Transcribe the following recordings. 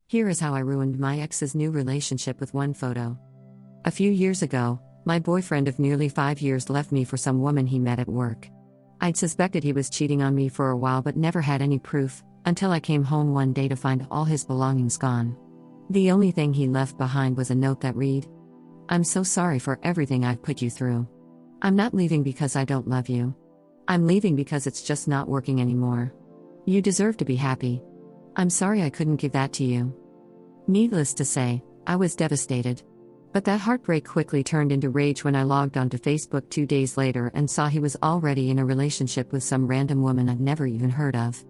Here is how I ruined my ex's new relationship with one photo. A few years ago, my boyfriend of nearly 5 years left me for some woman he met at work. I'd suspected he was cheating on me for a while but never had any proof, until I came home one day to find all his belongings gone. The only thing he left behind was a note that read, "I'm so sorry for everything I've put you through. I'm not leaving because I don't love you. I'm leaving because it's just not working anymore. You deserve to be happy. I'm sorry I couldn't give that to you." Needless to say, I was devastated. But that heartbreak quickly turned into rage when I logged onto Facebook 2 days later and saw he was already in a relationship with some random woman I'd never even heard of.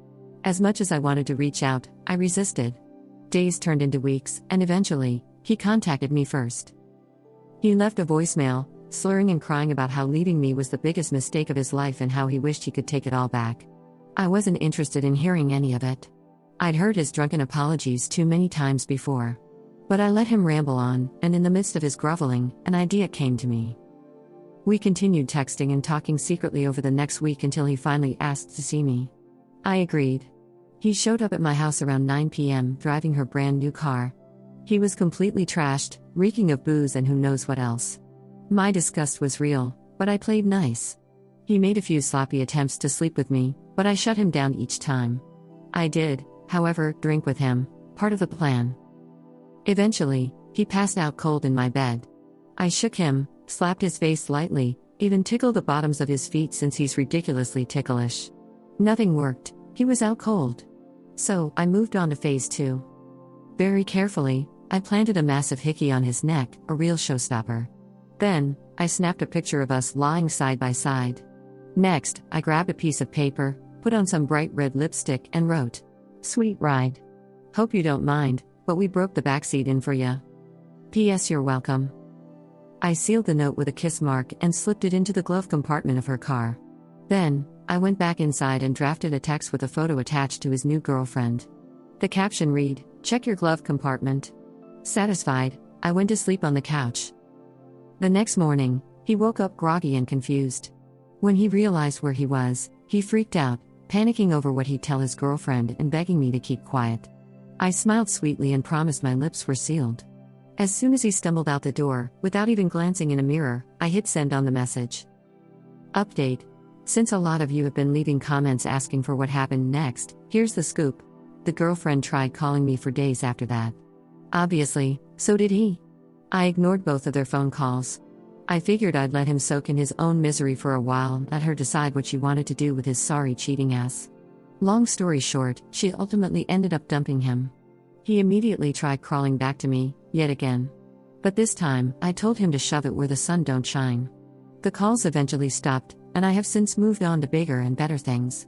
As much as I wanted to reach out, I resisted. Days turned into weeks, and eventually, he contacted me first. He left a voicemail, slurring and crying about how leaving me was the biggest mistake of his life and how he wished he could take it all back. I wasn't interested in hearing any of it. I'd heard his drunken apologies too many times before. But I let him ramble on, and in the midst of his groveling, an idea came to me. We continued texting and talking secretly over the next week until he finally asked to see me. I agreed. He showed up at my house around 9 p.m., driving her brand new car. He was completely trashed, reeking of booze and who knows what else. My disgust was real, but I played nice. He made a few sloppy attempts to sleep with me, but I shut him down each time. I did, however, drink with him, part of the plan. Eventually, he passed out cold in my bed. I shook him, slapped his face lightly, even tickled the bottoms of his feet since he's ridiculously ticklish. Nothing worked, he was out cold. So, I moved on to phase 2. Very carefully, I planted a massive hickey on his neck, a real showstopper. Then, I snapped a picture of us lying side by side. Next, I grabbed a piece of paper, put on some bright red lipstick and wrote, "Sweet ride. Hope you don't mind, but we broke the backseat in for ya. P.S. You're welcome." I sealed the note with a kiss mark and slipped it into the glove compartment of her car. Then, I went back inside and drafted a text with a photo attached to his new girlfriend. The caption read, "Check your glove compartment." Satisfied, I went to sleep on the couch. The next morning, he woke up groggy and confused. When he realized where he was, he freaked out, panicking over what he'd tell his girlfriend and begging me to keep quiet. I smiled sweetly and promised my lips were sealed. As soon as he stumbled out the door, without even glancing in a mirror, I hit send on the message. Update. Since a lot of you have been leaving comments asking for what happened next, here's the scoop. The girlfriend tried calling me for days after that. Obviously, so did he. I ignored both of their phone calls. I figured I'd let him soak in his own misery for a while and let her decide what she wanted to do with his sorry cheating ass. Long story short, she ultimately ended up dumping him. He immediately tried crawling back to me, yet again. But this time, I told him to shove it where the sun don't shine. The calls eventually stopped, and I have since moved on to bigger and better things.